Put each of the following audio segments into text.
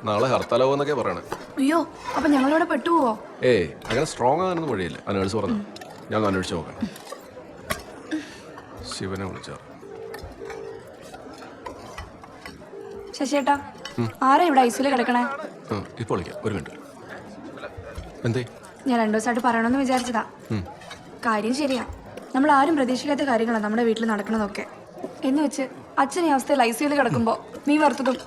നാളെ ഹർത്താലാവെന്നൊക്കെ പറയണേ. അയ്യോ, അപ്പൊ ഞങ്ങളിവിടെ പെട്ടുപോവോ? ഏയ് അങ്ങനെ സ്ട്രോങ് ആകാനൊന്നും വഴിയില്ല. ആ നേഴ്സ് പറഞ്ഞു. ഞാൻ അന്വേഷിച്ച് നോക്കാം. ശിവനെ വിളിച്ചാ ശശിയേട്ടാ, ആരാ ഇവിടെ ഐസിയിൽ കിടക്കണേ? ഇപ്പോൾ വിളിക്കാം, ഒരു മിനിറ്റ്. എന്തേ? ഞാൻ 2 ദിവസമായിട്ട് പറയണമെന്ന് വിചാരിച്ചതാ. കാര്യം ശരിയാ, നമ്മൾ ആരും പ്രതീക്ഷിക്കാത്ത കാര്യങ്ങളാണ് നമ്മുടെ വീട്ടിൽ നടക്കണതൊക്കെ. എന്ന് വെച്ച് അച്ഛൻ ഈ അവസ്ഥയിൽ ഐസിയിൽ കിടക്കുമ്പോ മീൻ വറുത്തതും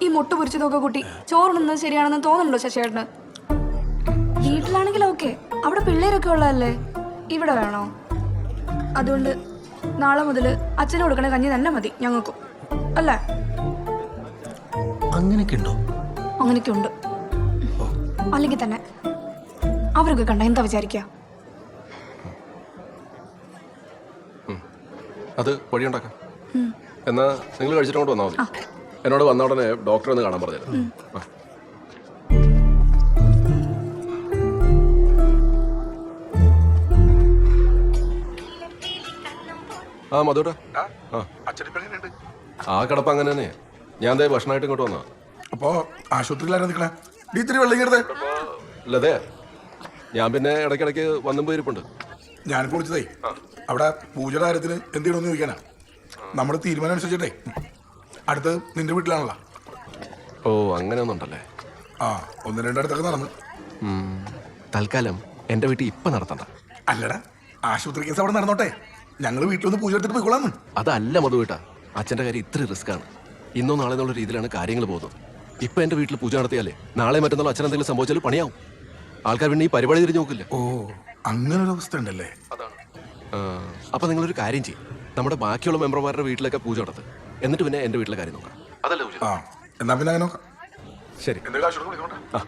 ഈ മുട്ട പൊരിച്ചതൊക്കെ കൂട്ടി ചോറുണ്ണുന്നത് ശരിയാണെന്ന് തോന്നുന്നുണ്ടോ ശശിയേട്ടന്? വീട്ടിലാണെങ്കിലും ഓക്കെ, അവിടെ പിള്ളേരൊക്കെ ഉള്ളതല്ലേ. ഇവിടെ വേണോ? അതുകൊണ്ട് നാളെ മുതൽ അച്ഛന് കൊടുക്കണ കഞ്ഞി തന്നെ മതി ഞങ്ങൾക്കും, അല്ലേ? അങ്ങനെയൊക്കെ ഉണ്ടോ? അങ്ങനെയൊക്കെ ഉണ്ട്. അല്ലെങ്കിൽ തന്നെ അവരൊക്കെ കണ്ട എന്താ വിചാരിക്കുക? അത് വഴിയുണ്ടാക്കാം. എന്നാ നിങ്ങൾ കഴിച്ചിട്ട് കൊണ്ട് വന്നാൽ മതി. എന്നോട് വന്ന ഉടനെ ഡോക്ടറെ ഒന്ന് കാണാൻ പറഞ്ഞിരുന്നു. ആ മധുട്ടാ, ആ കിടപ്പ് അങ്ങനെ തന്നെ. ഞാൻ ദേ ഭക്ഷണമായിട്ട് ഇങ്ങോട്ട് വന്നാ. അപ്പോ ആശുപത്രിയിലായിരുന്നു നിൽക്കണേ. ഇത്തിരി വെള്ളം കരുതേ. അല്ലേ, ഞാൻ പിന്നെ ഇടയ്ക്കിടയ്ക്ക് വന്നും പോയിരിപ്പുണ്ട്. ഞാൻ കുളിച്ചതേ അവിടെ പൂജയുടെ കാര്യത്തിന് എന്ത് ചെയ്യണമെന്ന് ചോദിക്കാനാ. നമ്മുടെ തീരുമാനം അനുസരിച്ചിട്ടേ അടുത്ത് നിന്റെ വീട്ടിലാണല്ലോ. ഓ അങ്ങനെ ഒന്നുണ്ടല്ലേ? ആ, 1-2 അടുത്തൊക്കെ നടന്നു. തൽക്കാലം എൻ്റെ വീട്ടിൽ ഇപ്പം നടത്തണ്ട. അല്ലടാ, ആശുപത്രി കേസ് അവിടെ നടന്നോട്ടെ. ഞങ്ങൾ വീട്ടിലൊന്ന് പൂജ എടുത്തിട്ട് പോയിക്കൊള്ളാന്ന്. അതല്ല മധുവേട്ടാ, അച്ഛൻ്റെ കാര്യം ഇത്ര റിസ്ക് ആണ്. ഇന്നോ നാളെ എന്നുള്ള രീതിയിലാണ് കാര്യങ്ങൾ പോകുന്നത്. ഇപ്പം എൻ്റെ വീട്ടിൽ പൂജ നടത്തിയാലേ നാളെ മറ്റന്നാൾ അച്ഛൻ എന്തെങ്കിലും സംഭവിച്ചാലും പണിയാവും. ആൾക്കാർ പിന്നെ ഈ പരിപാടി തിരിഞ്ഞു നോക്കില്ല. ഓ, അങ്ങനൊരു അവസ്ഥ ഉണ്ടല്ലേ. അതാണ്. അപ്പം നിങ്ങളൊരു കാര്യം ചെയ്യും, നമ്മുടെ ബാക്കിയുള്ള മെമ്പർമാരുടെ വീട്ടിലൊക്കെ പൂജ നടത്ത്. എന്നിട്ട് പിന്നെ എൻ്റെ വീട്ടിലെ കാര്യം നോക്കാം. അതല്ലേ? ആ, എന്നാ പിന്നെ അങ്ങനെ നോക്കാം. ശരി. എന്തെങ്കിലും ആശുപത്രി വിളിക്കണോട്ടാ. ആ